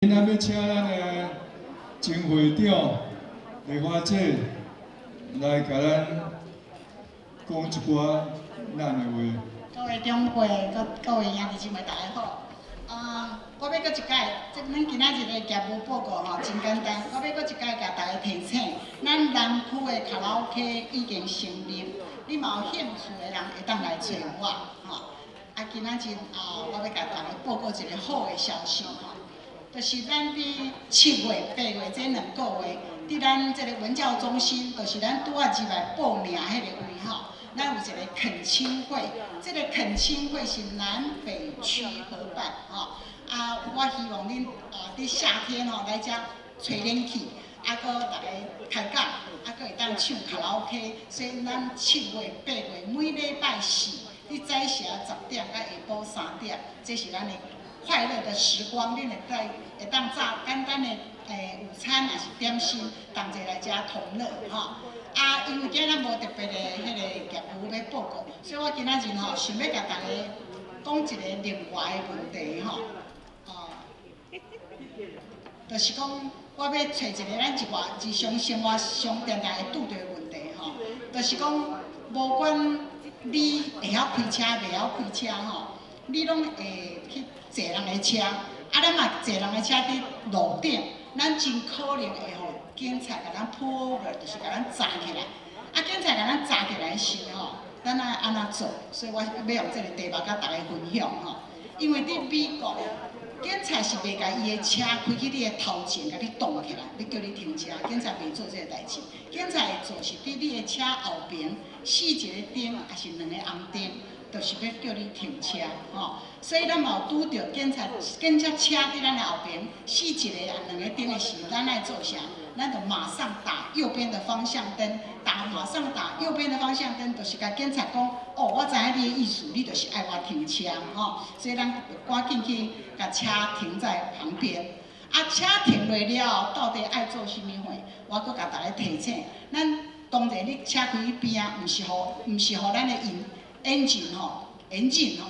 今仔要请咱的前会长丽花姐来甲咱讲一寡咱的话。各位长辈、各位兄弟姊妹，大家好。我要搁一届，即咱今仔日的业务报告吼，真简单。我要搁一届甲大家提醒，咱南区的卡拉 OK 已经成立，你嘛有兴趣的人会当来找我吼。今仔日我要甲大家报告一个好的消息吼。就是咱伫7月、8月这2个月，伫咱这个文教中心，就是咱拄仔入来报名迄个位吼，咱有一个恳亲会。这个恳亲会是南北区合办吼。我希望恁伫夏天吼来遮吹冷气，搁大家开讲，搁会当唱卡拉 OK。所以咱7月、8月每礼拜4，伫早时10点到下晡3点，这是咱的快乐的时光，恁会当炸简单的午餐，也是点心，同齐来遮同乐吼。因为今仔无特别的迄个业务要报告，所以我今仔日吼想要甲大家讲一个另外的问题吼。就是讲我要找一个咱日常生活上常常会拄着的问题吼，就是讲无管你会晓开车，袂晓开车吼，你拢会去坐人的车，咱嘛坐人的车伫路顶，咱真可能会吼警察甲咱 pull over， 就是甲咱砸起来。警察甲咱砸起来时吼，咱爱安怎做？所以我要用这个题目甲大家分享吼，因为伫美国。警察是袂甲伊的车开去你的头前，甲你挡起来，要叫你停车。警察袂做这个代志，警察会做是伫你的车后边4一个灯，还是2个红灯，就是要叫你停车吼。所以咱嘛有拄着警察车伫咱的后边4一个啊2个灯的时，咱爱做啥？咱就马上打右边的方向灯，马上打右边的方向灯，就是甲警察讲，我知影你的意思，你就是爱我停车吼。所以咱就赶紧去甲车停在旁边。车停落了，到底爱做啥物货？我阁甲大家提醒，咱当然你车开去边毋是互咱的engine 吼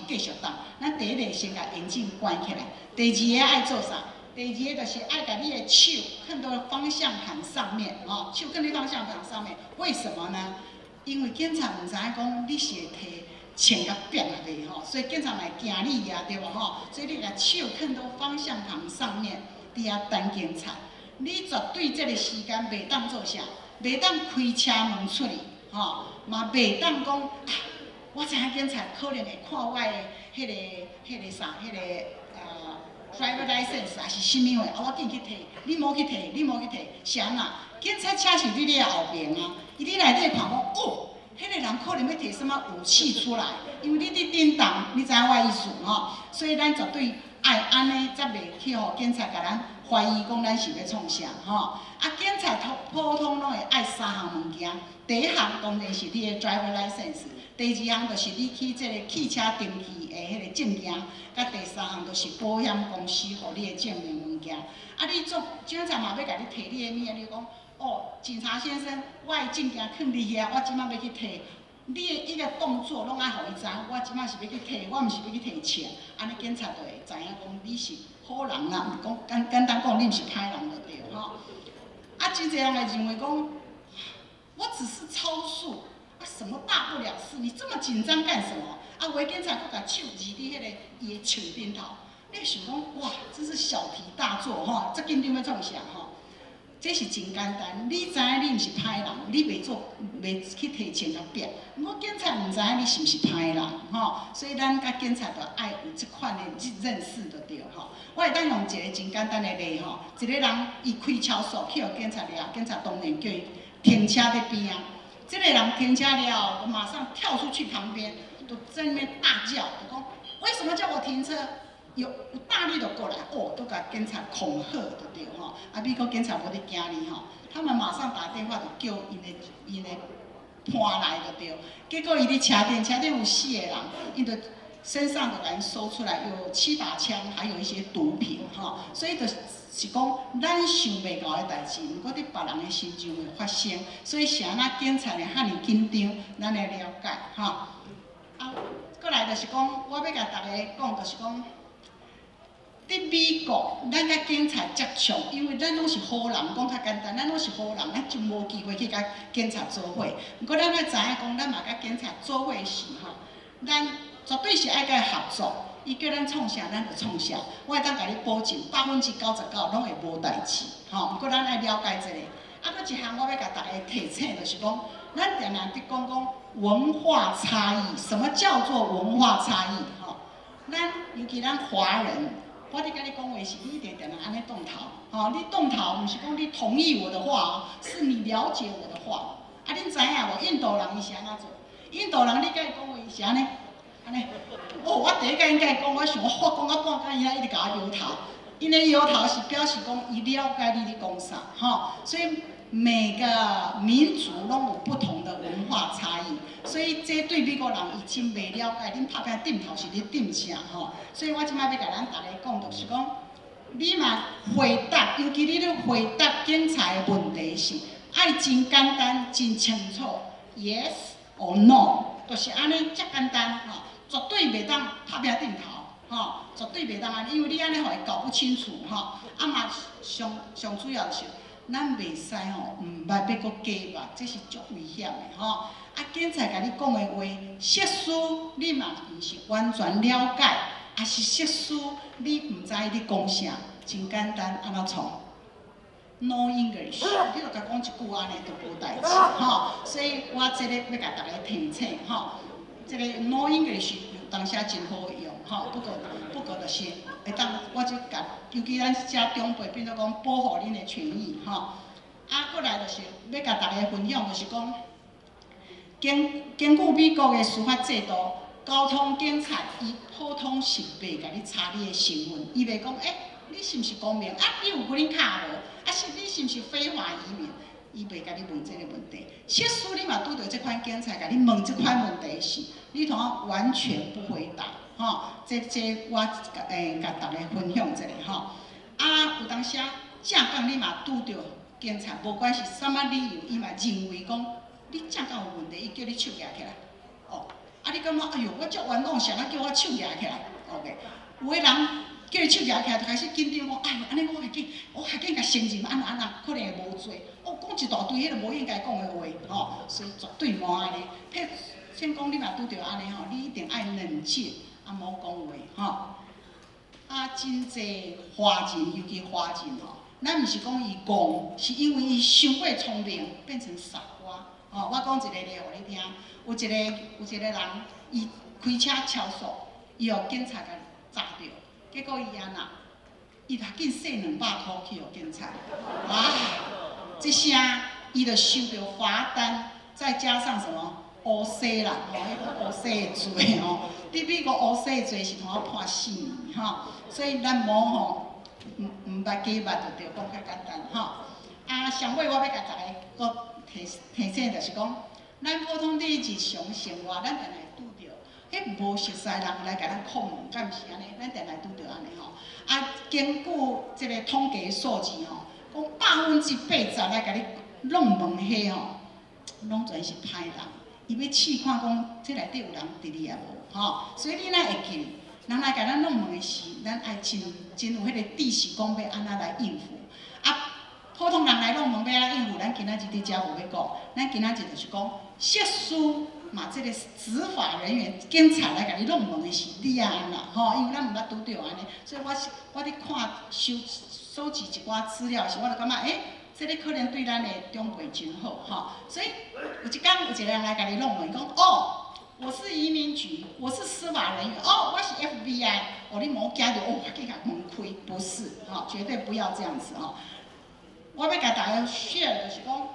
继续动。咱第一个先甲engine关起来，第二个爱做啥？第二个就是爱把你的手放到方向盘上面，手放在方向盘上面。为什么呢？因为警察唔知影讲你是会摕枪甲扁下去吼，所以警察嘛会惊你呀，对无吼？所以你把手放到方向盘上面，伫遐等警察。你绝对这个时间袂当做啥，袂当开车门出去，嘛袂当讲我知影警察可能会看我的迄个driver license 还是啥物货，我紧去摕，你无去摕，是安那？警察车是伫你后面啊，伊伫内底看讲，迄个人可能要摕什么武器出来，因为你伫顶档，你知影我意思吼？所以咱绝对爱安尼，才袂去互警察甲咱怀疑讲咱是要创啥吼。警察普通拢会爱3项物件，第一项当然是你的 driver license。第2项就是你去这个汽车登记的迄个证件，甲第3项就是保险公司互你的证明物件。你做警察嘛要甲你摕你的物件，你讲警察先生，我的证件囥伫遐，我即摆要去摕。你的一个动作拢爱互伊知，我即摆是要去摕，我毋是要去摕钱。安尼警察就会知影讲你是好人啦，毋讲简单讲你毋是歹人就对吼。真侪人会认为讲，我只是超速。什么大不了事？你这么紧张干什么？有的警察佫甲手指伫迄个伊的手顶头，你想讲哇，这是小题大做吼，这紧张要创啥吼？这是真简单，你知影你毋是歹人，你袂去摕钱甲骗。不过警察毋知影你是毋是歹人吼，所以咱甲警察就爱有即款的认识就对吼。我会当用一个真简单的例吼，一个人伊开超速去互警察抓，警察当然叫伊停车在边啊。这个人停车了，我马上跳出去旁边，就在那边大叫，就讲为什么叫我停车？有大力的过来，都甲警察恐吓就对吼。美国警察无咧惊你吼，他们马上打电话就叫因的伴来就对。结果伊咧车顶有4个人，伊就身上就人搜出来有7把枪，还有一些毒品吼，所以就是讲，咱想袂到的代志，毋过伫别人的身上会发生，所以是安那警察会遐尼紧张，咱来了解吼。过来就是讲，我要甲大家讲，就是讲，伫美国，咱甲警察接触，因为咱拢是好人，讲较简单，咱拢是好人，咱就无机会去甲警察做伙。毋过咱要知影讲，咱嘛甲警察做伙时吼，咱绝对是爱甲伊合作。伊叫咱创啥，咱就创啥。我会当甲你保证99%拢会无代志，吼。毋过咱爱了解一下。啊，搁一项我要甲大家提醒，就是讲，咱常常伫讲文化差异。什么叫做文化差异？吼，咱尤其咱华人。我伫甲你讲话是，你一定常常安尼动头，吼、你动头毋是讲你同意我的话哦，是你了解我的话。啊，恁知影无？印度人伊是安怎做？印度人你甲伊讲话伊是安尼，安尼。哦，我第一甲因甲伊讲，我想我讲到半间，伊仔一直甲我摇头。因的摇头是表示讲伊了解你咧讲啥，吼。所以每个民族拢有不同的文化差异。所以这对美国人伊真袂了解，恁拍拼点头是咧点啥吼？所以我即摆要甲咱大家讲，就是讲，你嘛回答，尤其你咧回答警察的问题是，爱真简单、真清楚 ，yes or no， 就是安尼，遮简单吼，绝对袂当拍拼点头吼，绝对袂当安尼，因为你安尼互伊搞不清楚吼，啊嘛上主要是，咱袂使吼，毋捌要搁假吧，这是足危险的吼。啊，警察甲你讲的话，设施你嘛毋是完全了解，也是设施你毋知你讲啥，真简单，安怎创 ？No English， 你著甲讲一句安尼就无代志吼。所以我这个要甲大家提醒吼，这个 No English 有当时真好用吼，不过就是会当我就甲，尤其咱遮长辈，变做讲保护恁的权益吼。啊，过来就是要甲大家分享，就是讲。根据美国的司法制度，交通警察伊普通是袂甲你查你的身份，伊袂讲，你是毋是公民？啊，你有可能卡无？啊，是你是毋是非法移民？伊袂甲你问这个问题。设施你嘛拄到这款警察甲你问这款问题时，你同我完全不回答，吼。这我甲大家分享一下吼。啊，有当时正讲你嘛拄到警察，无管是啥物理由，伊嘛认为讲。你正讲有问题，伊叫你手举起来，哦，啊，你感觉哎哟，我足冤枉，谁啊叫我手举起来 ？OK， 有个人叫你手举起来，就开始紧张讲，哎，安尼我还紧甲承认，安那可能会无罪。哦，讲一大堆迄个无应该讲的话，吼，所以绝对无安尼。譬先讲你若拄着安尼吼，你一定爱冷静，啊，莫讲话，吼。啊，真济华人，尤其华人吼，咱毋是讲伊戆，是因为伊伤过聪明，变成傻瓜。哦，我讲一个例互你听，有一个人，伊开车超速，伊互警察甲抓着，结果伊安那，伊若紧赊200箍去互警察，哇！这声伊就收到罚单，再加上什么乌西啦，吼，迄个乌西的罪吼，伫美国乌西的罪是通判4年吼，所以咱无吼，毋捌假捌就对，讲较简单吼。啊，上尾我要甲大家搁。提醒就是讲，咱普通伫日常生活，咱定来拄着，迄无熟悉人来甲咱叩问，敢毋是安尼？咱定来拄着安尼吼。啊，根据即个统计数字吼，讲80%来甲你弄问迄吼，拢全是歹人。伊要试看讲，这内底有人伫哩啊无？吼，所以你哪会记？人来甲咱弄问的时，咱爱真有迄个知识，讲要安怎来应付。啊。普通人来弄问要安应付，咱今仔日伫遮无要讲，咱今仔日就是讲，设施嘛，即个执法人员、警察来甲你弄问的是你安啦，吼，因为咱毋捌拄着安尼，所以我伫看收集一寡资料时，我就感觉，这个可能对咱的长辈真好，吼，所以有一天有一个人来甲你弄问，讲哦，我是移民局，我是司法人员，哦，我是 FBI， 哦，你莫惊着，哦，我紧甲门开，不是，吼，绝对不要这样子，吼。我要甲大家 share 就是讲，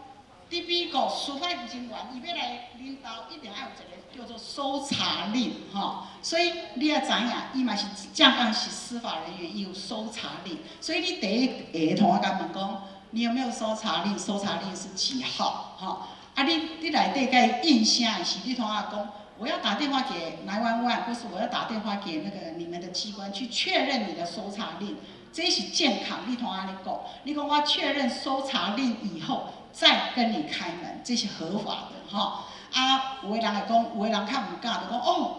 伫美国司法人员伊要来领导，一定要有一个叫做搜查令，吼。所以你要知影，伊嘛是正讲是司法人员，伊有搜查令。所以你第一个同学甲问讲，你有没有搜查令？搜查令是几号？吼。啊，你内底甲伊应声的时，你同学讲，我要打电话给911，或是我要打电话给那个你们的机关去确认你的搜查令。这是健康，你同安尼讲，你讲我确认搜查令以后再跟你开门，这是合法的，吼。啊，有个人会讲，有个人较毋敢，就讲哦，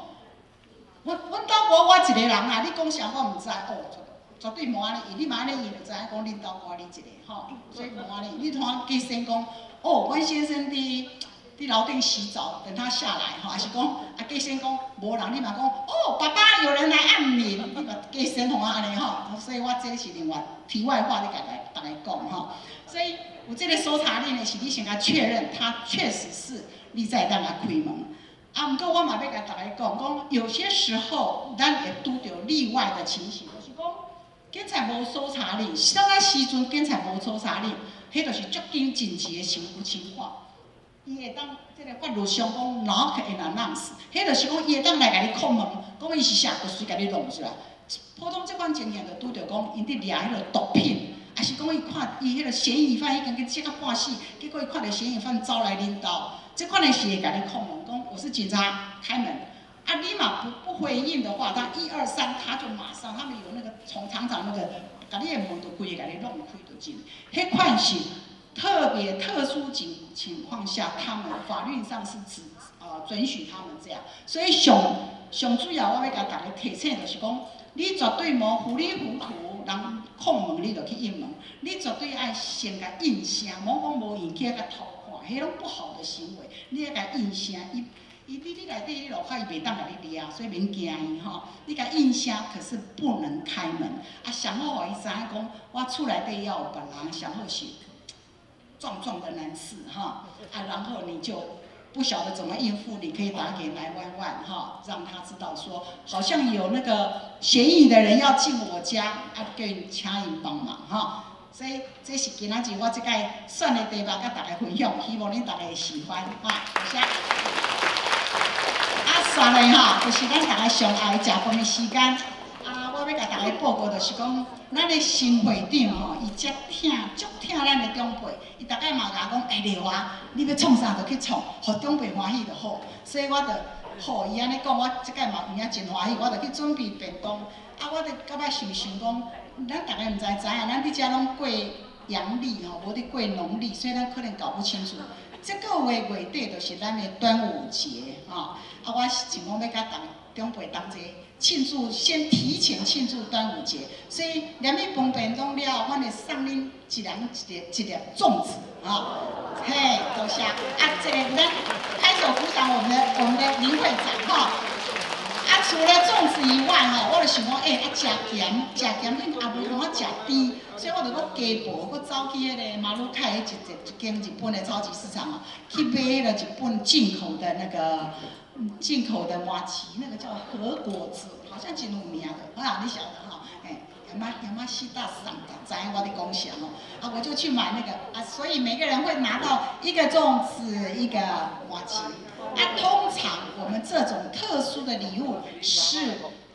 阮兜无我一个人啊，你讲啥我毋知，哦，绝对无安尼，你嘛安尼，伊就知影讲恁兜赶你一个吼，所以无安尼。你通常计先讲，哦，阮先生伫楼顶洗澡，等他下来吼，还是讲计先讲无人，你嘛讲，哦，爸爸有人来按铃，你嘛计先通安尼吼。所以我这是另外题外话，你甲大家讲吼。所以有这个搜查令的是你先甲确认，他确实是你才当甲开门。毋过我嘛要甲大家讲，有些时候咱会拄着例外的情形，就是讲警察无搜查令，啥个时阵警察无搜查令，迄就是足紧紧急的情况。伊会当即个法律上讲 knock and announce， 迄就是讲伊会当来甲你叩门，讲伊是啥，就随甲你弄出来。普通即款情形就拄着讲，因伫掠迄个毒品，还是讲伊看伊迄个嫌疑犯已经去接到半死，结果伊看到嫌疑犯走来恁兜，这款的是会甲你叩门，讲我是警察，开门。啊，你嘛不回应的话，他1、2、3，他就马上，他们有那个从厂长那个，甲你的门就规个甲你弄开就进。迄款是特别特殊情况下，他们法律上是准许他们这样。所以上主要我要甲大家提醒就是讲，你绝对无糊里糊涂，人叩门你就去应门，你绝对爱先甲应声，莫讲无应去甲偷看，迄种不好的行为，你要甲应声你内底你落海，伊袂当甲你掠，所以免惊伊吼。你甲应声，可是不能开门。啊，上好互伊知影讲，我厝内底要有别人，上好是壮壮的男士哈。啊，然后你就不晓得怎么应付，你可以打给911哈，让他知道说，好像有那个嫌疑的人要进我家，啊，叫伊请伊帮忙哈。所以这是今仔日我即个选的题目，甲大家分享，希望恁大家会喜欢哈，谢谢。刷嘞哈，就是咱大家上爱食饭的时间。啊，我要甲大家报告，就是讲，咱的新会长吼，伊足疼咱的长辈。伊逐摆嘛甲我讲，廖啊，你要创啥就去创，互长辈欢喜就好。所以我就好伊安尼讲，我即摆嘛有影真欢喜，我就去准备便当。啊，我就到摆想讲，咱大家毋知影，咱伫遮拢过阳历吼，无伫过农历，所以咱可能搞不清楚。这个月底就是咱的端午节啊！啊，我是想讲要甲长辈同齐庆祝，先提前庆祝端午节，所以连你饭便当了，我会送恁一人一粒粽子啊！嘿，多谢啊！这个咱拍手鼓掌，我们的林会长哈。啊，除了粽子以外哈，我就想讲，食咸，恁也袂通我食甜，所以我就搁加步，搁走去迄个马路开一间日本的超级市场啊，去买了日本进口的麻糬，那个叫和果子，好像真有名的，啊，你晓得哈？亚麻西大市场的，知影我伫讲啥哦？啊，我就去买那个啊，所以每个人会拿到一个粽子，一个麻糬。啊，通常我们这种特殊的礼物是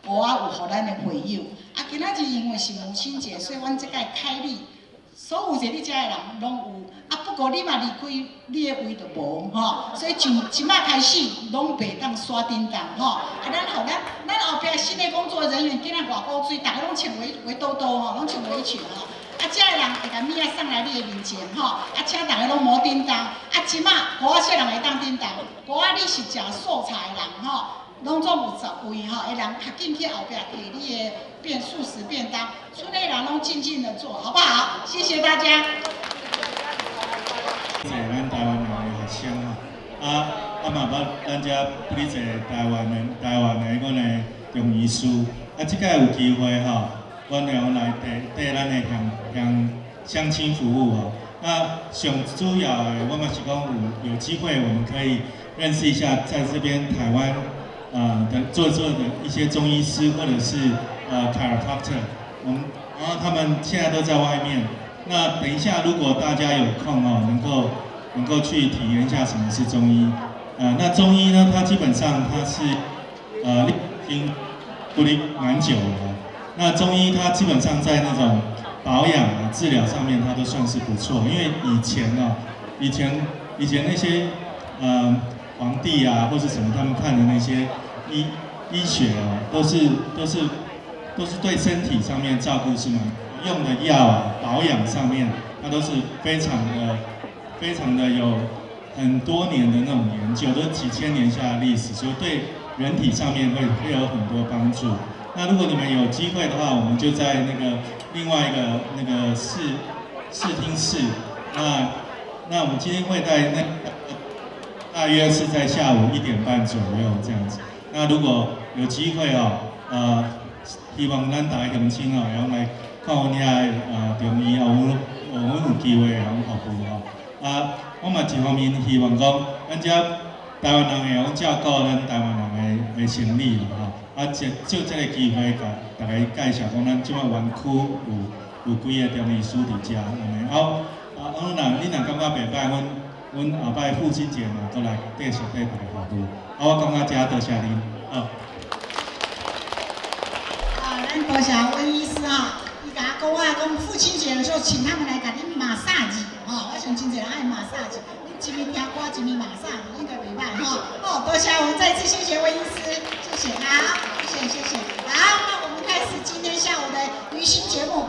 有互咱的会友。啊，今仔日因为是母亲节，所以阮即摆开立，所有坐伫遮的人拢有。啊，不过你嘛离开你的位就无吼，所以就即摆开始拢袂当刷叮当吼。啊，咱后壁新的工作人员今仔外股水，大家拢穿围兜兜吼，拢穿围裙吼。啊，遮个人会甲米仔送来你的面前吼，啊，请大家拢莫叮当。啊，即摆古仔小人会当叮当，古仔你是食素菜的人吼，拢总有10位吼，的人较紧去后壁摕你的素食便当，村内人拢静静的做，好不好？谢谢大家。咱台湾人的学生吼，嘛捌咱遮不哩侪台湾的阮的中医师，即摆有机会吼，阮会来替咱的乡亲服务吼。上主要的，我嘛是讲有机会，我们可以认识一下在这边台湾的做的一些中医师或者是chiropractor，然后他们现在都在外面。那等一下，如果大家有空哦，能够去体验一下什么是中医。那中医呢，它基本上它是已经不离蛮久了。那中医它基本上在那种保养啊、治疗上面，它都算是不错。因为以前那些皇帝啊或是什么，他们看的那些医学啊，都是对身体上面照顾是蛮。用的药啊，保养上面，它都是非常的有很多年的那种研究，都几千年下的历史，所以对人体上面会有很多帮助。那如果你们有机会的话，我们就在那个另外一个那个视听室。那我们今天会在大约是在下午1点半左右这样子。那如果有机会哦，希望咱大家乡亲哦，然后来看阮遐中医哦，阮有机会然后服务哦。我嘛一方面希望讲，咱遮台湾人会晓照顾咱台湾人的生理咯吼。借这个机会，甲大家介绍讲，咱即摆园区有几个中医师伫遮安尼。你若感觉袂歹，阮后摆父亲节嘛，过来继续对大家服务。我感觉遮多谢恁。咱多谢温医师哈，伊甲我讲父亲节的时候，请他们来甲恁马萨吉哈，我想真侪人爱马萨吉，恁一面听歌，一面马萨吉，应该袂歹哈。多谢，我们再次谢谢温医师，谢谢，好，谢谢。好，那我们开始今天下午的娱心节目，